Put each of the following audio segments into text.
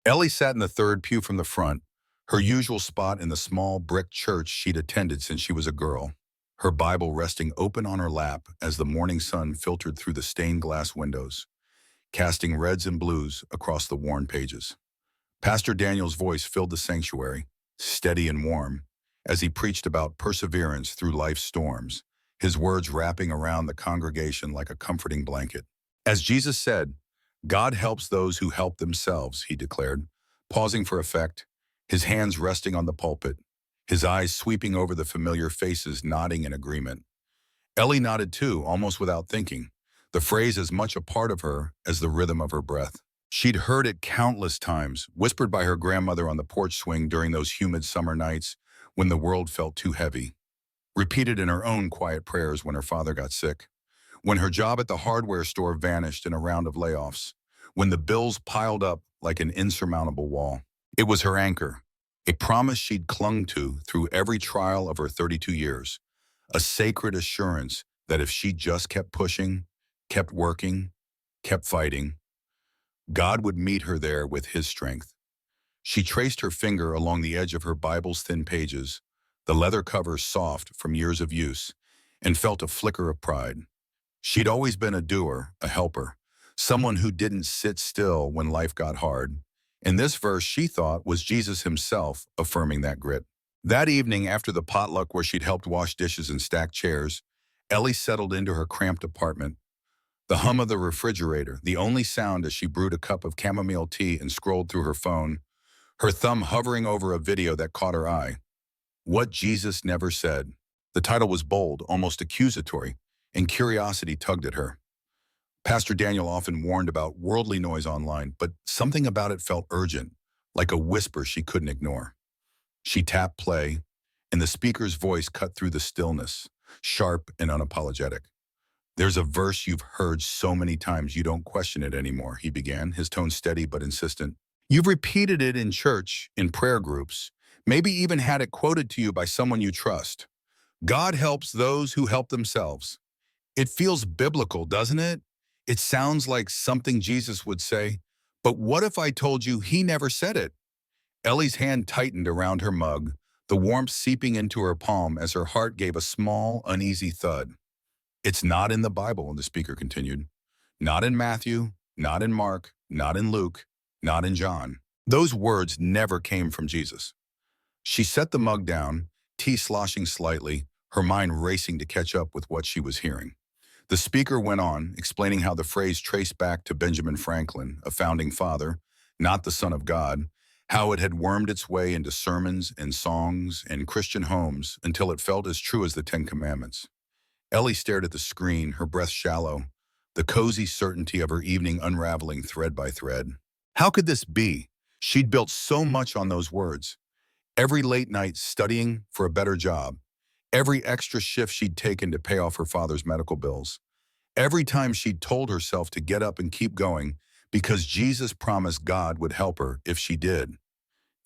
Ellie sat in the third pew from the front, her usual spot in the small brick church she'd attended since she was a girl, her Bible resting open on her lap as the morning sun filtered through the stained glass windows, casting reds and blues across the worn pages. Pastor Daniel's voice filled the sanctuary, steady and warm, as he preached about perseverance through life's storms, his words wrapping around the congregation like a comforting blanket. As Jesus said, God helps those who help themselves, he declared, pausing for effect, his hands resting on the pulpit, his eyes sweeping over the familiar faces nodding in agreement. Ellie nodded too, almost without thinking, the phrase as much a part of her as the rhythm of her breath. She'd heard it countless times, whispered by her grandmother on the porch swing during those humid summer nights when the world felt too heavy, repeated in her own quiet prayers when her father got sick, when her job at the hardware store vanished in a round of layoffs, when the bills piled up like an insurmountable wall. It was her anchor, a promise she'd clung to through every trial of her 32 years, a sacred assurance that if she just kept pushing, kept working, kept fighting, God would meet her there with his strength. She traced her finger along the edge of her Bible's thin pages, the leather cover soft from years of use, and felt a flicker of pride. She'd always been a doer, a helper, someone who didn't sit still when life got hard. And this verse, she thought, was Jesus himself affirming that grit. That evening, after the potluck where she'd helped wash dishes and stack chairs, Ellie settled into her cramped apartment. The hum of the refrigerator, the only sound as she brewed a cup of chamomile tea and scrolled through her phone, her thumb hovering over a video that caught her eye. What Jesus Never Said. The title was bold, almost accusatory, and curiosity tugged at her. Pastor Daniel often warned about worldly noise online, but something about it felt urgent, like a whisper she couldn't ignore. She tapped play, and the speaker's voice cut through the stillness, sharp and unapologetic. There's a verse you've heard so many times you don't question it anymore, he began, his tone steady but insistent. You've repeated it in church, in prayer groups, maybe even had it quoted to you by someone you trust. God helps those who help themselves. It feels biblical, doesn't it? It sounds like something Jesus would say, but what if I told you he never said it? Ellie's hand tightened around her mug, the warmth seeping into her palm as her heart gave a small, uneasy thud. It's not in the Bible, the speaker continued. Not in Matthew, not in Mark, not in Luke, not in John. Those words never came from Jesus. She set the mug down, tea sloshing slightly, her mind racing to catch up with what she was hearing. The speaker went on, explaining how the phrase traced back to Benjamin Franklin, a founding father, not the Son of God, how it had wormed its way into sermons and songs and Christian homes until it felt as true as the Ten Commandments. Ellie stared at the screen, her breath shallow, the cozy certainty of her evening unraveling thread by thread. How could this be? She'd built so much on those words. Every late night studying for a better job, every extra shift she'd taken to pay off her father's medical bills, every time she'd told herself to get up and keep going because Jesus promised God would help her if she did.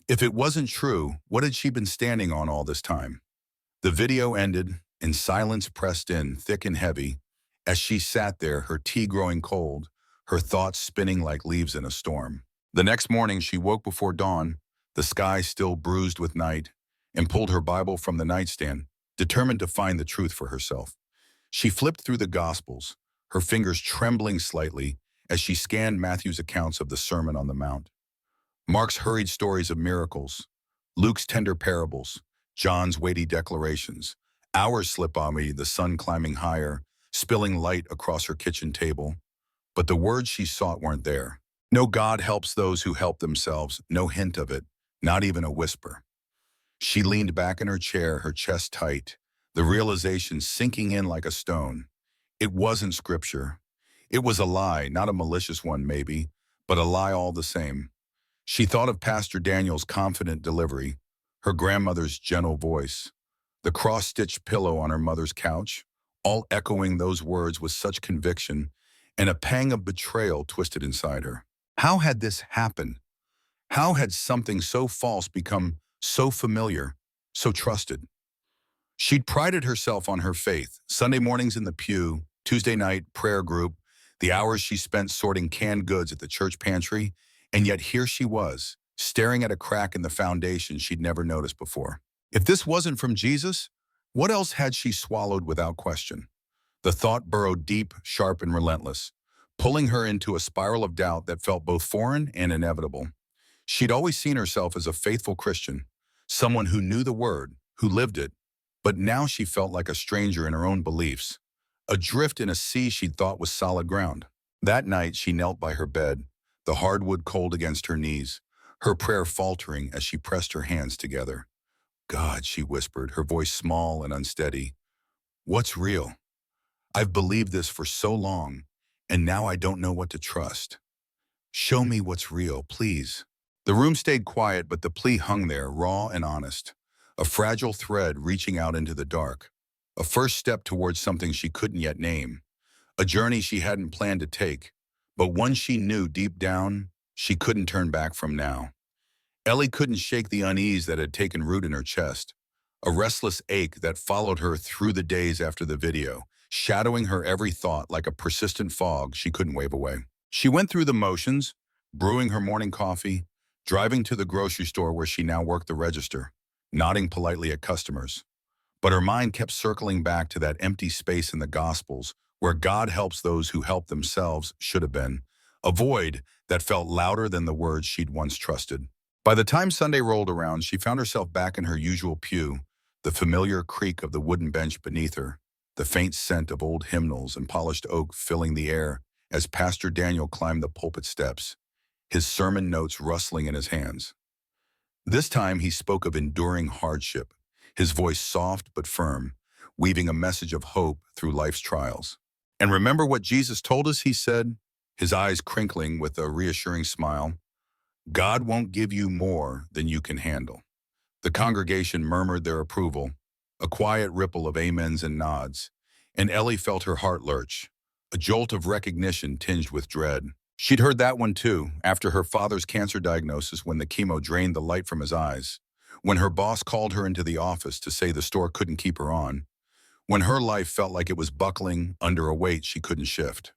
If it wasn't true, what had she been standing on all this time? The video ended, and silence pressed in, thick and heavy, as she sat there, her tea growing cold, her thoughts spinning like leaves in a storm. The next morning, she woke before dawn, the sky still bruised with night, and pulled her Bible from the nightstand, determined to find the truth for herself. She flipped through the Gospels, her fingers trembling slightly as she scanned Matthew's accounts of the Sermon on the Mount. Mark's hurried stories of miracles, Luke's tender parables, John's weighty declarations. Hours slip by me, the sun climbing higher, spilling light across her kitchen table. But the words she sought weren't there. No God helps those who help themselves, no hint of it, not even a whisper. She leaned back in her chair, her chest tight, the realization sinking in like a stone. It wasn't scripture. It was a lie, not a malicious one maybe, but a lie all the same. She thought of Pastor Daniel's confident delivery, her grandmother's gentle voice, the cross-stitched pillow on her mother's couch, all echoing those words with such conviction, and a pang of betrayal twisted inside her. How had this happened? How had something so false become so familiar, so trusted? She'd prided herself on her faith, Sunday mornings in the pew, Tuesday night prayer group, the hours she spent sorting canned goods at the church pantry, And yet here she was, staring at a crack in the foundation she'd never noticed before. If this wasn't from Jesus, what else had she swallowed without question? The thought burrowed deep, sharp, and relentless, pulling her into a spiral of doubt that felt both foreign and inevitable. She'd always seen herself as a faithful Christian, someone who knew the word, who lived it, but now she felt like a stranger in her own beliefs, adrift in a sea she'd thought was solid ground. That night, she knelt by her bed, the hardwood cold against her knees, her prayer faltering as she pressed her hands together. God, she whispered, her voice small and unsteady. What's real? I've believed this for so long, and now I don't know what to trust. Show me what's real, please. The room stayed quiet, but the plea hung there, raw and honest, a fragile thread reaching out into the dark, a first step towards something she couldn't yet name, a journey she hadn't planned to take, but one she knew deep down she couldn't turn back from now. Ellie couldn't shake the unease that had taken root in her chest, a restless ache that followed her through the days after the video, shadowing her every thought like a persistent fog she couldn't wave away. She went through the motions, brewing her morning coffee, driving to the grocery store where she now worked the register, nodding politely at customers. But her mind kept circling back to that empty space in the Gospels where God helps those who help themselves should have been, a void that felt louder than the words she'd once trusted. By the time Sunday rolled around, she found herself back in her usual pew, the familiar creak of the wooden bench beneath her, the faint scent of old hymnals and polished oak filling the air as Pastor Daniel climbed the pulpit steps, his sermon notes rustling in his hands. This time he spoke of enduring hardship, his voice soft but firm, weaving a message of hope through life's trials. And remember what Jesus told us, he said, his eyes crinkling with a reassuring smile. God won't give you more than you can handle. The congregation murmured their approval, a quiet ripple of amens and nods, and Ellie felt her heart lurch, a jolt of recognition tinged with dread. She'd heard that one too, after her father's cancer diagnosis when the chemo drained the light from his eyes, when her boss called her into the office to say the store couldn't keep her on, when her life felt like it was buckling under a weight she couldn't shift.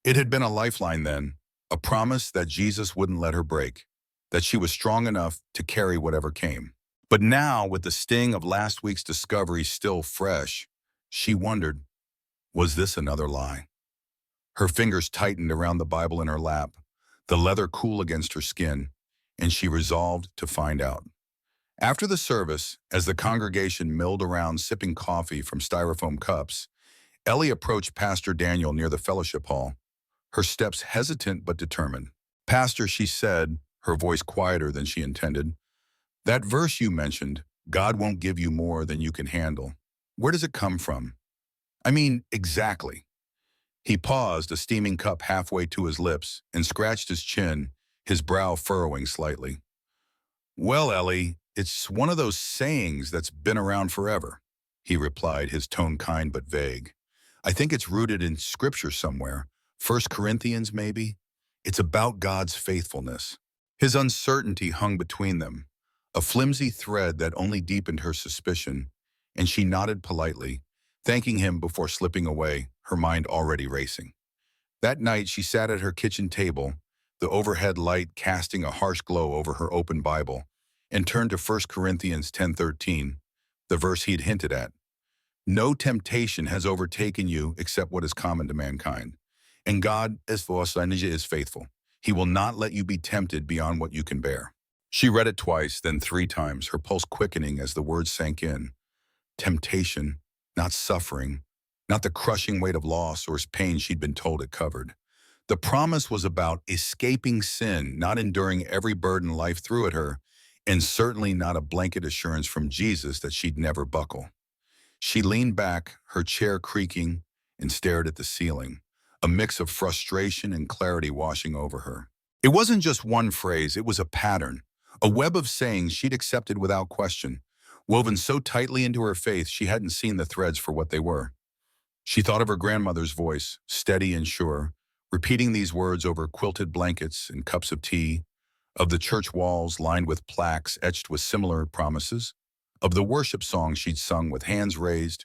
It had been a lifeline then, a promise that Jesus wouldn't let her break, that she was strong enough to carry whatever came. But now, with the sting of last week's discovery still fresh, she wondered, was this another lie? Her fingers tightened around the Bible in her lap, the leather cool against her skin, and she resolved to find out. After the service, as the congregation milled around sipping coffee from styrofoam cups, Ellie approached Pastor Daniel near the fellowship hall, her steps hesitant but determined. Pastor, she said, her voice quieter than she intended, that verse you mentioned, God won't give you more than you can handle. Where does it come from? I mean, exactly. He paused, a steaming cup halfway to his lips, and scratched his chin, his brow furrowing slightly. Well, Ellie, it's one of those sayings that's been around forever, he replied, his tone kind but vague. I think it's rooted in scripture somewhere. 1 Corinthians, maybe? It's about God's faithfulness. His uncertainty hung between them, a flimsy thread that only deepened her suspicion, and she nodded politely, thanking him before slipping away, her mind already racing. That night, she sat at her kitchen table, the overhead light casting a harsh glow over her open Bible, and turned to 1 Corinthians 10:13, the verse he'd hinted at. No temptation has overtaken you except what is common to mankind. And God, as for us, is faithful. He will not let you be tempted beyond what you can bear. She read it twice, then 3 times, her pulse quickening as the words sank in. Temptation, not suffering, not the crushing weight of loss or pain she'd been told it covered. The promise was about escaping sin, not enduring every burden life threw at her, and certainly not a blanket assurance from Jesus that she'd never buckle. She leaned back, her chair creaking, and stared at the ceiling, a mix of frustration and clarity washing over her. It wasn't just one phrase, it was a pattern, a web of sayings she'd accepted without question, woven so tightly into her faith she hadn't seen the threads for what they were. She thought of her grandmother's voice, steady and sure, repeating these words over quilted blankets and cups of tea, of the church walls lined with plaques etched with similar promises, of the worship songs she'd sung with hands raised,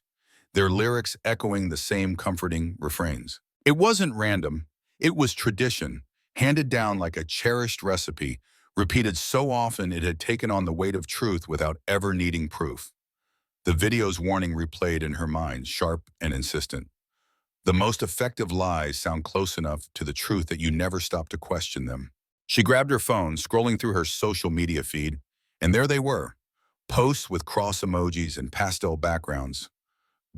their lyrics echoing the same comforting refrains. It wasn't random, it was tradition, handed down like a cherished recipe, repeated so often it had taken on the weight of truth without ever needing proof. The video's warning replayed in her mind, sharp and insistent. The most effective lies sound close enough to the truth that you never stop to question them. She grabbed her phone, scrolling through her social media feed, and there they were, posts with cross emojis and pastel backgrounds.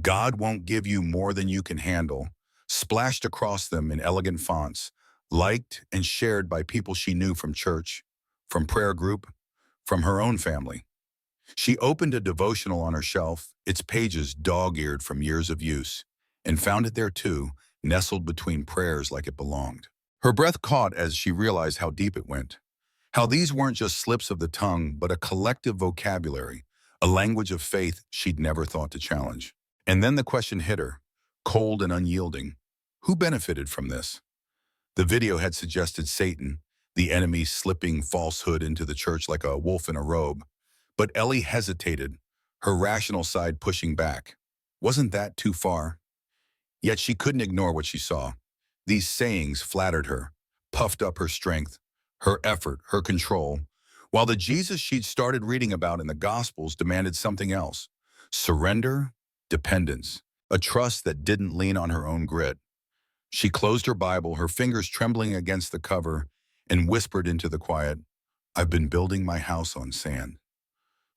God won't give you more than you can handle, splashed across them in elegant fonts, liked and shared by people she knew from church, from prayer group, from her own family. She opened a devotional on her shelf, its pages dog-eared from years of use, and found it there too, nestled between prayers like it belonged. Her breath caught as she realized how deep it went. How these weren't just slips of the tongue, but a collective vocabulary, a language of faith she'd never thought to challenge. And then the question hit her, cold and unyielding. Who benefited from this? The video had suggested Satan, the enemy slipping falsehood into the church like a wolf in a robe. But Ellie hesitated, her rational side pushing back. Wasn't that too far? Yet she couldn't ignore what she saw. These sayings flattered her, puffed up her strength, her effort, her control, while the Jesus she'd started reading about in the Gospels demanded something else: surrender, dependence, a trust that didn't lean on her own grit. She closed her Bible, her fingers trembling against the cover, and whispered into the quiet, "I've been building my house on sand."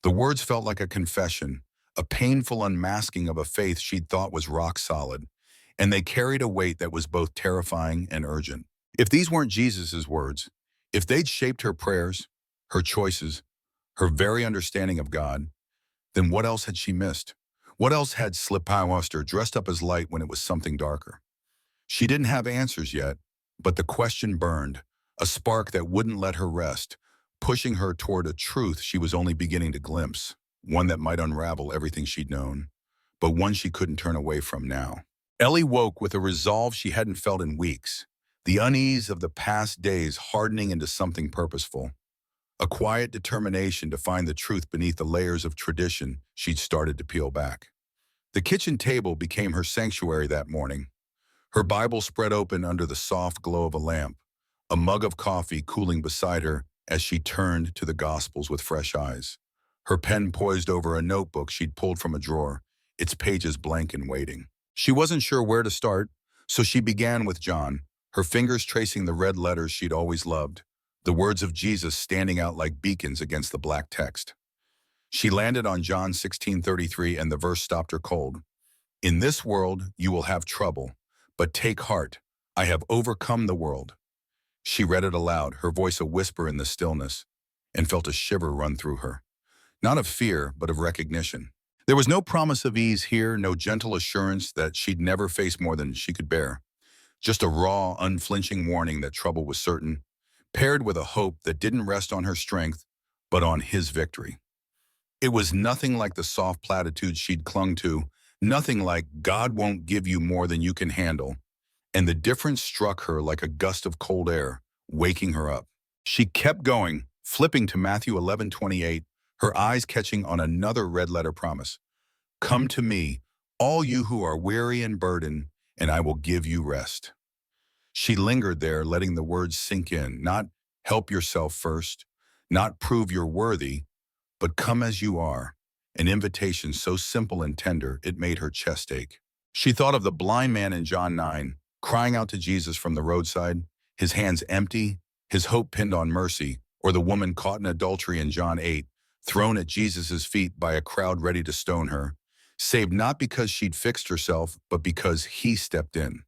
The words felt like a confession, a painful unmasking of a faith she'd thought was rock solid, and they carried a weight that was both terrifying and urgent. If these weren't Jesus's words, if they'd shaped her prayers, her choices, her very understanding of God, then what else had she missed? What else had slipped past her, dressed up as light when it was something darker? She didn't have answers yet, but the question burned, a spark that wouldn't let her rest, pushing her toward a truth she was only beginning to glimpse, one that might unravel everything she'd known, but one she couldn't turn away from now. Ellie woke with a resolve she hadn't felt in weeks, the unease of the past days hardening into something purposeful, a quiet determination to find the truth beneath the layers of tradition she'd started to peel back. The kitchen table became her sanctuary that morning, her Bible spread open under the soft glow of a lamp, a mug of coffee cooling beside her as she turned to the Gospels with fresh eyes, her pen poised over a notebook she'd pulled from a drawer, its pages blank and waiting. She wasn't sure where to start, so she began with John, her fingers tracing the red letters she'd always loved, the words of Jesus standing out like beacons against the black text. She landed on John 16:33, and the verse stopped her cold. "In this world you will have trouble, but take heart, I have overcome the world." She read it aloud, her voice a whisper in the stillness, and felt a shiver run through her. Not of fear, but of recognition. There was no promise of ease here, no gentle assurance that she'd never face more than she could bear. Just a raw, unflinching warning that trouble was certain, paired with a hope that didn't rest on her strength, but on his victory. It was nothing like the soft platitudes she'd clung to, nothing like "God won't give you more than you can handle," and the difference struck her like a gust of cold air, waking her up. She kept going, flipping to Matthew 11:28, her eyes catching on another red-letter promise. "Come to me, all you who are weary and burdened, and I will give you rest." She lingered there, letting the words sink in, not "help yourself first," not "prove you're worthy," but "come as you are," an invitation so simple and tender it made her chest ache. She thought of the blind man in John 9, crying out to Jesus from the roadside, his hands empty, his hope pinned on mercy, or the woman caught in adultery in John 8, thrown at Jesus' feet by a crowd ready to stone her, saved not because she'd fixed herself, but because he stepped in.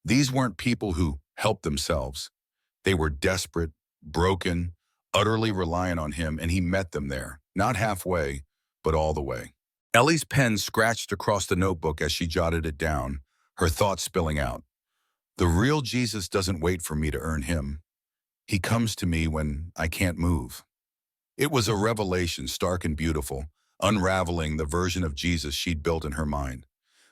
These weren't people who helped themselves. They were desperate, broken, utterly reliant on him, and he met them there, not halfway, but all the way. Ellie's pen scratched across the notebook as she jotted it down, her thoughts spilling out. The real Jesus doesn't wait for me to earn him. He comes to me when I can't move. It was a revelation, stark and beautiful, unraveling the version of Jesus she'd built in her mind.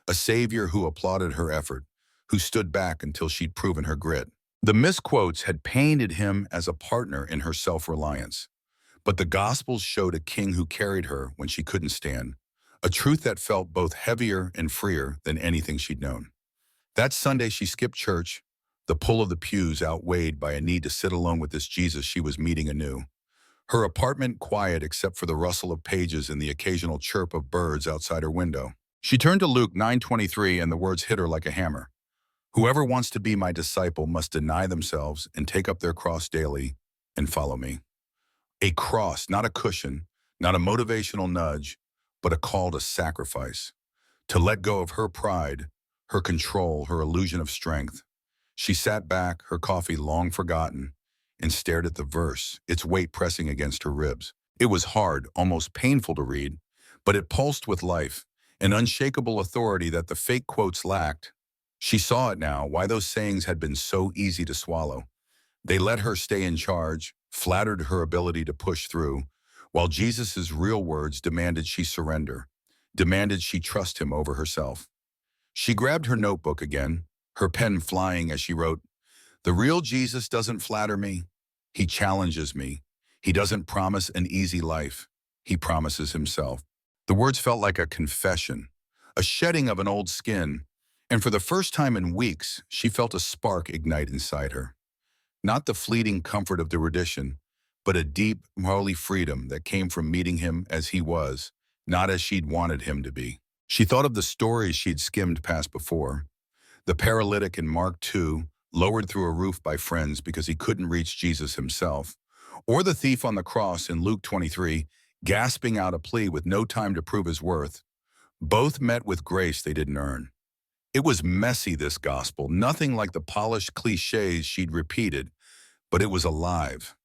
A savior who applauded her effort, who stood back until she'd proven her grit. The misquotes had painted him as a partner in her self-reliance. But the Gospels showed a king who carried her when she couldn't stand, a truth that felt both heavier and freer than anything she'd known. That Sunday she skipped church, the pull of the pews outweighed by a need to sit alone with this Jesus she was meeting anew. Her apartment quiet except for the rustle of pages and the occasional chirp of birds outside her window. She turned to Luke 9:23 and the words hit her like a hammer. Whoever wants to be my disciple must deny themselves and take up their cross daily and follow me. A cross, not a cushion, not a motivational nudge, but a call to sacrifice, to let go of her pride, her control, her illusion of strength. She sat back, her coffee long forgotten, and stared at the verse, its weight pressing against her ribs. It was hard, almost painful to read, but it pulsed with life, an unshakable authority that the fake quotes lacked. She saw it now, why those sayings had been so easy to swallow. They let her stay in charge, flattered her ability to push through, while Jesus' real words demanded she surrender, demanded she trust him over herself. She grabbed her notebook again, her pen flying as she wrote, "The real Jesus doesn't flatter me. He challenges me. He doesn't promise an easy life. He promises himself." The words felt like a confession, a shedding of an old skin, and for the first time in weeks, she felt a spark ignite inside her. Not the fleeting comfort of the tradition, but a deep, holy freedom that came from meeting him as he was, not as she'd wanted him to be. She thought of the stories she'd skimmed past before. The paralytic in Mark 2, lowered through a roof by friends because he couldn't reach Jesus himself, or the thief on the cross in Luke 23, gasping out a plea with no time to prove his worth. Both met with grace they didn't earn. It was messy, this gospel, nothing like the polished cliches she'd repeated, but it was alive,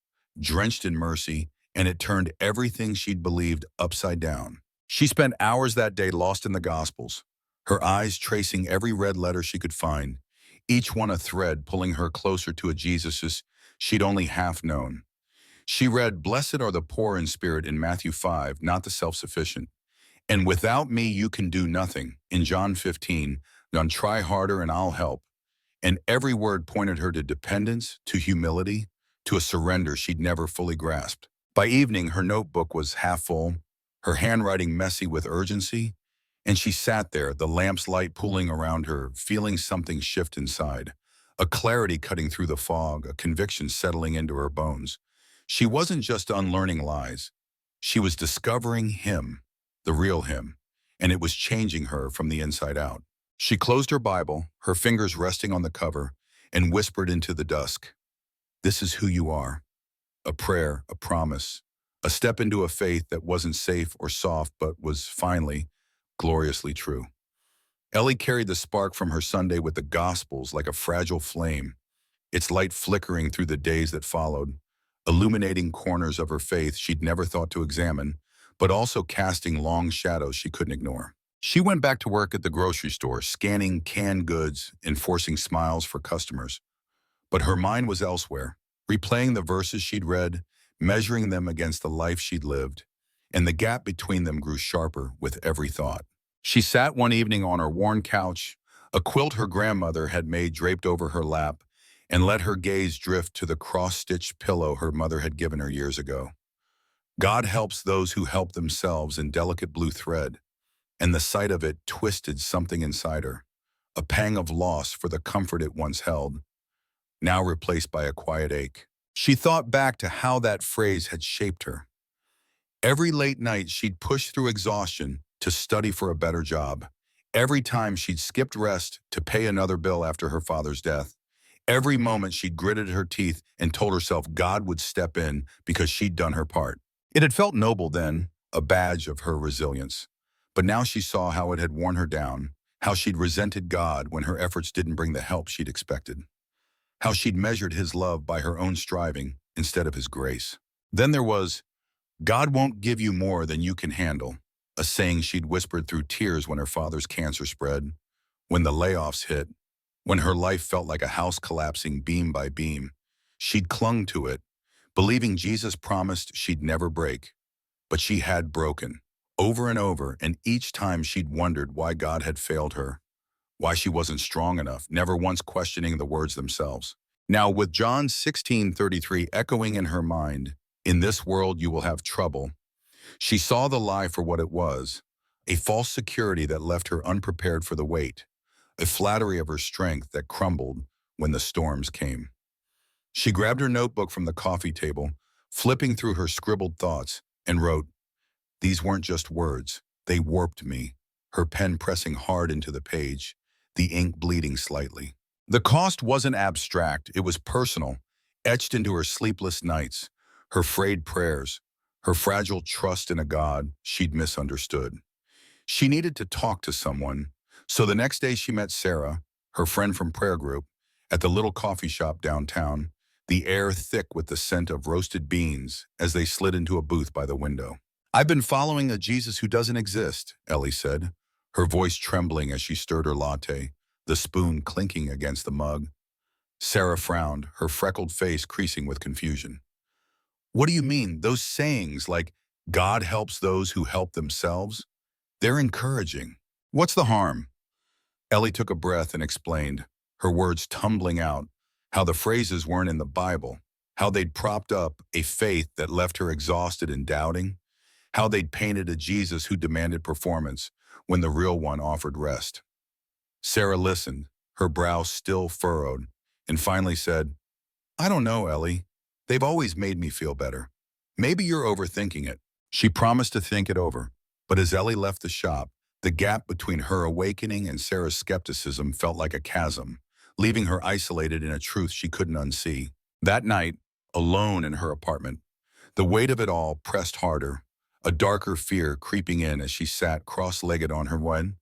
drenched in mercy, and it turned everything she'd believed upside down. She spent hours that day lost in the Gospels, her eyes tracing every red letter she could find, each one a thread pulling her closer to a Jesus she'd only half known. She read, "Blessed are the poor in spirit" in Matthew 5, not the self-sufficient. "And without me you can do nothing" in John 15, "None try harder and I'll help." And every word pointed her to dependence, to humility, to a surrender she'd never fully grasped. By evening, her notebook was half full, her handwriting messy with urgency, and she sat there, the lamp's light pooling around her, feeling something shift inside, a clarity cutting through the fog, a conviction settling into her bones. She wasn't just unlearning lies. She was discovering him, the real him, and it was changing her from the inside out. She closed her Bible, her fingers resting on the cover, and whispered into the dusk, "This is who you are." A prayer, a promise, a step into a faith that wasn't safe or soft but was finally, gloriously true. Ellie carried the spark from her Sunday with the Gospels like a fragile flame, its light flickering through the days that followed, illuminating corners of her faith she'd never thought to examine, but also casting long shadows she couldn't ignore. She went back to work at the grocery store, scanning canned goods, enforcing smiles for customers. But her mind was elsewhere, replaying the verses she'd read, measuring them against the life she'd lived, and the gap between them grew sharper with every thought. She sat one evening on her worn couch, a quilt her grandmother had made draped over her lap, and let her gaze drift to the cross-stitched pillow her mother had given her years ago. "God helps those who help themselves" in delicate blue thread, and the sight of it twisted something inside her, a pang of loss for the comfort it once held, now replaced by a quiet ache. She thought back to how that phrase had shaped her. Every late night she'd pushed through exhaustion to study for a better job. Every time she'd skipped rest to pay another bill after her father's death. Every moment she'd gritted her teeth and told herself God would step in because she'd done her part. It had felt noble then, a badge of her resilience. But now she saw how it had worn her down, how she'd resented God when her efforts didn't bring the help she'd expected, how she'd measured his love by her own striving instead of his grace. Then there was, "God won't give you more than you can handle," a saying she'd whispered through tears when her father's cancer spread, when the layoffs hit, when her life felt like a house collapsing beam by beam. She'd clung to it, believing Jesus promised she'd never break. But she had broken, over and over, and each time she'd wondered why God had failed her, why she wasn't strong enough, never once questioning the words themselves. Now, with John 16:33 echoing in her mind, "In this world you will have trouble," she saw the lie for what it was, a false security that left her unprepared for the weight, a flattery of her strength that crumbled when the storms came. She grabbed her notebook from the coffee table, flipping through her scribbled thoughts, and wrote, "These weren't just words. They warped me," her pen pressing hard into the page, the ink bleeding slightly. The cost wasn't abstract, it was personal, etched into her sleepless nights, her frayed prayers, her fragile trust in a God she'd misunderstood. She needed to talk to someone, so the next day she met Sarah, her friend from prayer group, at the little coffee shop downtown, the air thick with the scent of roasted beans as they slid into a booth by the window. "I've been following a Jesus who doesn't exist," Ellie said, her voice trembling as she stirred her latte, the spoon clinking against the mug. Sarah frowned, her freckled face creasing with confusion. "What do you mean? Those sayings like, 'God helps those who help themselves'? They're encouraging. What's the harm?" Ellie took a breath and explained, her words tumbling out, how the phrases weren't in the Bible, how they'd propped up a faith that left her exhausted and doubting, how they'd painted a Jesus who demanded performance when the real one offered rest. Sarah listened, her brow still furrowed, and finally said, "I don't know, Ellie. They've always made me feel better. Maybe you're overthinking it." She promised to think it over, but as Ellie left the shop, the gap between her awakening and Sarah's skepticism felt like a chasm, leaving her isolated in a truth she couldn't unsee. That night, alone in her apartment, the weight of it all pressed harder, a darker fear creeping in as she sat cross-legged on her bed,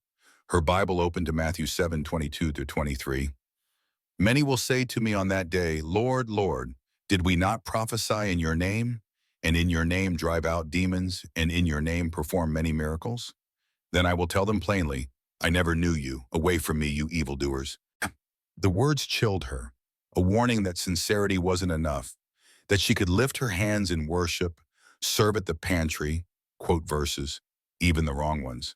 her Bible open to Matthew 7:22-23. "Many will say to me on that day, 'Lord, Lord, did we not prophesy in your name, and in your name drive out demons, and in your name perform many miracles?' Then I will tell them plainly, 'I never knew you. Away from me, you evildoers.'" The words chilled her, a warning that sincerity wasn't enough, that she could lift her hands in worship, serve at the pantry, quote verses, even the wrong ones,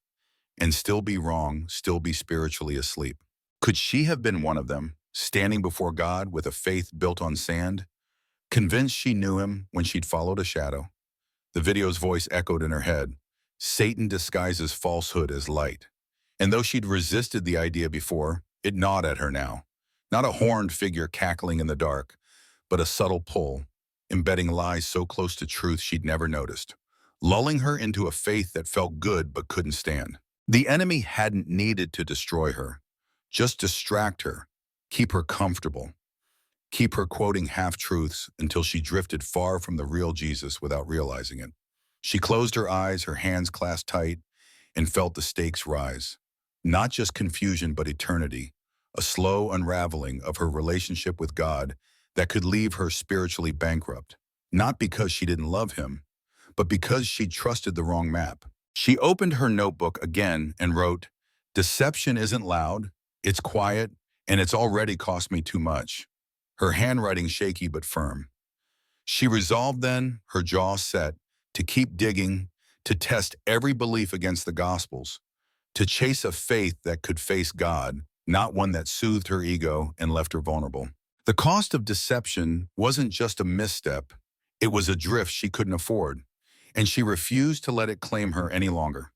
and still be wrong, still be spiritually asleep. Could she have been one of them, standing before God with a faith built on sand, convinced she knew him when she'd followed a shadow? The video's voice echoed in her head. Satan disguises falsehood as light. And though she'd resisted the idea before, it gnawed at her now. Not a horned figure cackling in the dark, but a subtle pull, embedding lies so close to truth she'd never noticed, lulling her into a faith that felt good but couldn't stand. The enemy hadn't needed to destroy her, just distract her, keep her comfortable, keep her quoting half-truths until she drifted far from the real Jesus without realizing it. She closed her eyes, her hands clasped tight, and felt the stakes rise. Not just confusion, but eternity, a slow unraveling of her relationship with God that could leave her spiritually bankrupt, not because she didn't love him, but because she trusted the wrong map. She opened her notebook again and wrote, "Deception isn't loud, it's quiet, and it's already cost me too much." Her handwriting shaky but firm. She resolved then, her jaw set, to keep digging, to test every belief against the Gospels, to chase a faith that could face God, not one that soothed her ego and left her vulnerable. The cost of deception wasn't just a misstep, it was a drift she couldn't afford, and she refused to let it claim her any longer,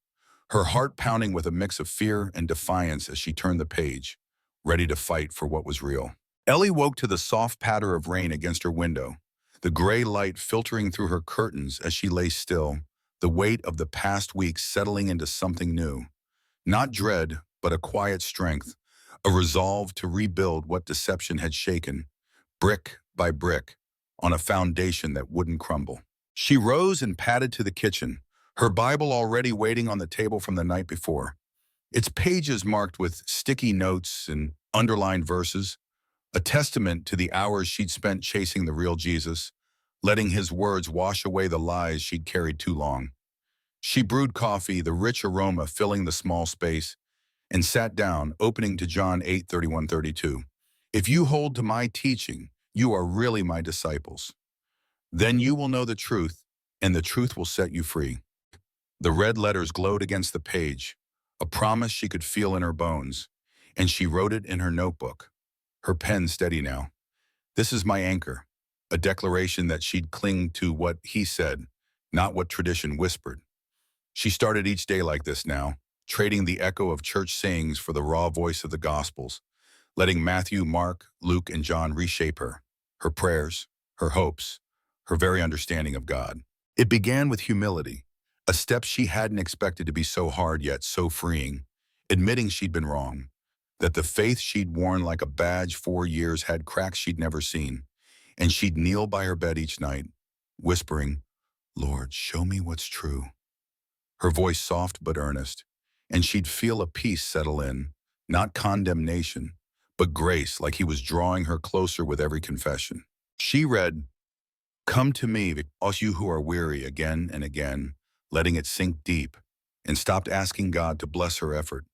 her heart pounding with a mix of fear and defiance as she turned the page, ready to fight for what was real. Ellie woke to the soft patter of rain against her window, the gray light filtering through her curtains as she lay still, the weight of the past week settling into something new. Not dread, but a quiet strength, a resolve to rebuild what deception had shaken, brick by brick, on a foundation that wouldn't crumble. She rose and padded to the kitchen, her Bible already waiting on the table from the night before, its pages marked with sticky notes and underlined verses, a testament to the hours she'd spent chasing the real Jesus, letting his words wash away the lies she'd carried too long. She brewed coffee, the rich aroma filling the small space, and sat down, opening to John 8:31-32. "If you hold to my teaching, you are really my disciples. Then you will know the truth, and the truth will set you free." The red letters glowed against the page, a promise she could feel in her bones, and she wrote it in her notebook, her pen steady now. This is my anchor, a declaration that she'd cling to what he said, not what tradition whispered. She started each day like this now, trading the echo of church sayings for the raw voice of the Gospels, letting Matthew, Mark, Luke, and John reshape her prayers, her hopes, her very understanding of God. It began with humility, a step she hadn't expected to be so hard yet so freeing, admitting she'd been wrong, that the faith she'd worn like a badge 4 years had cracks she'd never seen, and she'd kneel by her bed each night, whispering, "Lord, show me what's true." Her voice soft but earnest, and she'd feel a peace settle in, not condemnation, but grace, like he was drawing her closer with every confession. She read, "Come to me, all you who are weary," again and again, letting it sink deep, and stopped asking God to bless her effort,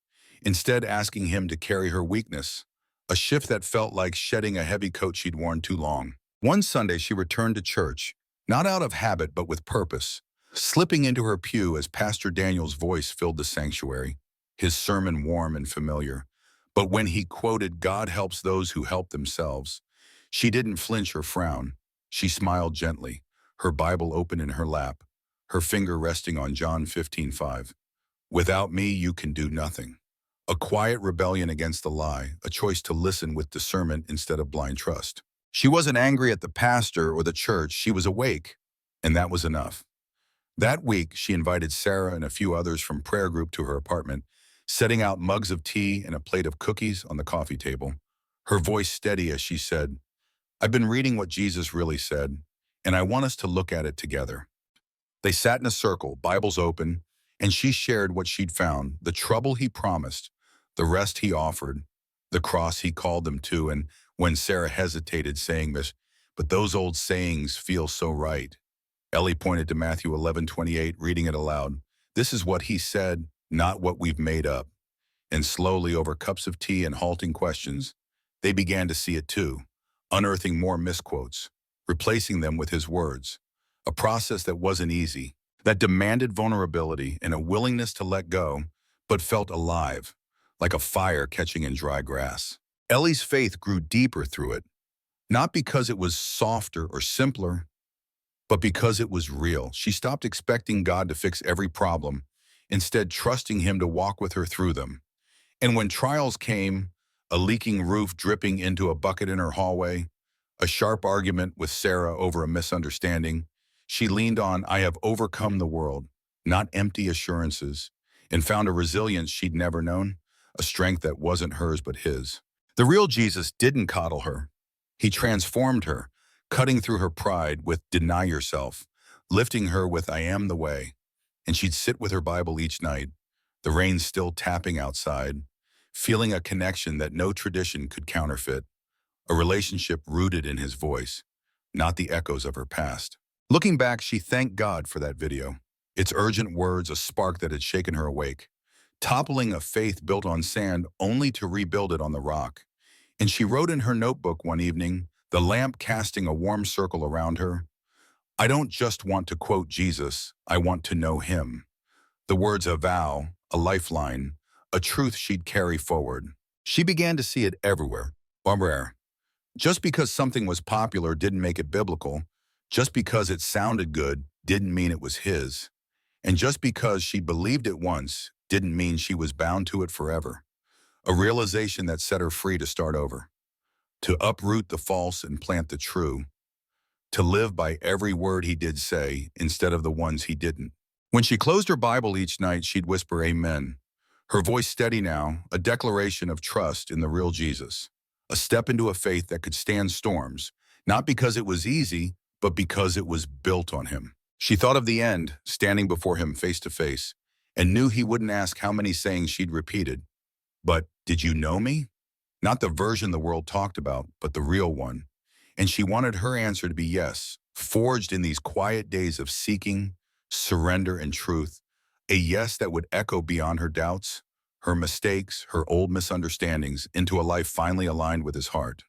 instead asking him to carry her weakness, a shift that felt like shedding a heavy coat she'd worn too long. One Sunday she returned to church, not out of habit but with purpose, slipping into her pew as Pastor Daniel's voice filled the sanctuary, his sermon warm and familiar. But when he quoted, "God helps those who help themselves," she didn't flinch or frown. She smiled gently, her Bible open in her lap, her finger resting on John 15:5. "Without me, you can do nothing." A quiet rebellion against the lie, a choice to listen with discernment instead of blind trust. She wasn't angry at the pastor or the church, she was awake, and that was enough. That week, she invited Sarah and a few others from prayer group to her apartment, setting out mugs of tea and a plate of cookies on the coffee table. Her voice steady as she said, "I've been reading what Jesus really said, and I want us to look at it together." They sat in a circle, Bibles open, and she shared what she'd found, the trouble he promised, the rest he offered, the cross he called them to, and when Sarah hesitated, saying this, "But those old sayings feel so right," Ellie pointed to Matthew 11:28, reading it aloud. "This is what he said, not what we've made up." And slowly, over cups of tea and halting questions, they began to see it too, unearthing more misquotes, replacing them with his words. A process that wasn't easy, that demanded vulnerability and a willingness to let go, but felt alive, like a fire catching in dry grass. Ellie's faith grew deeper through it, not because it was softer or simpler, but because it was real. She stopped expecting God to fix every problem, instead trusting him to walk with her through them. And when trials came, a leaking roof dripping into a bucket in her hallway, a sharp argument with Sarah over a misunderstanding, she leaned on, "I have overcome the world," not empty assurances, and found a resilience she'd never known, a strength that wasn't hers but his. The real Jesus didn't coddle her. He transformed her, cutting through her pride with "deny yourself," lifting her with "I am the way." And she'd sit with her Bible each night, the rain still tapping outside, feeling a connection that no tradition could counterfeit, a relationship rooted in his voice, not the echoes of her past. Looking back, she thanked God for that video. Its urgent words, a spark that had shaken her awake, toppling a faith built on sand only to rebuild it on the rock. And she wrote in her notebook one evening, the lamp casting a warm circle around her, "I don't just want to quote Jesus, I want to know him." The words a vow, a lifeline, a truth she'd carry forward. She began to see it everywhere. Rare. Just because something was popular didn't make it biblical. Just because it sounded good didn't mean it was his. And just because she believed it once didn't mean she was bound to it forever. A realization that set her free to start over, to uproot the false and plant the true, to live by every word he did say instead of the ones he didn't. When she closed her Bible each night, she'd whisper amen, her voice steady now, a declaration of trust in the real Jesus, a step into a faith that could stand storms, not because it was easy, but because it was built on him. She thought of the end, standing before him face to face, and knew he wouldn't ask how many sayings she'd repeated. But, "Did you know me?" Not the version the world talked about, but the real one. And she wanted her answer to be yes, forged in these quiet days of seeking, surrender, and truth, a yes that would echo beyond her doubts, her mistakes, her old misunderstandings, into a life finally aligned with his heart.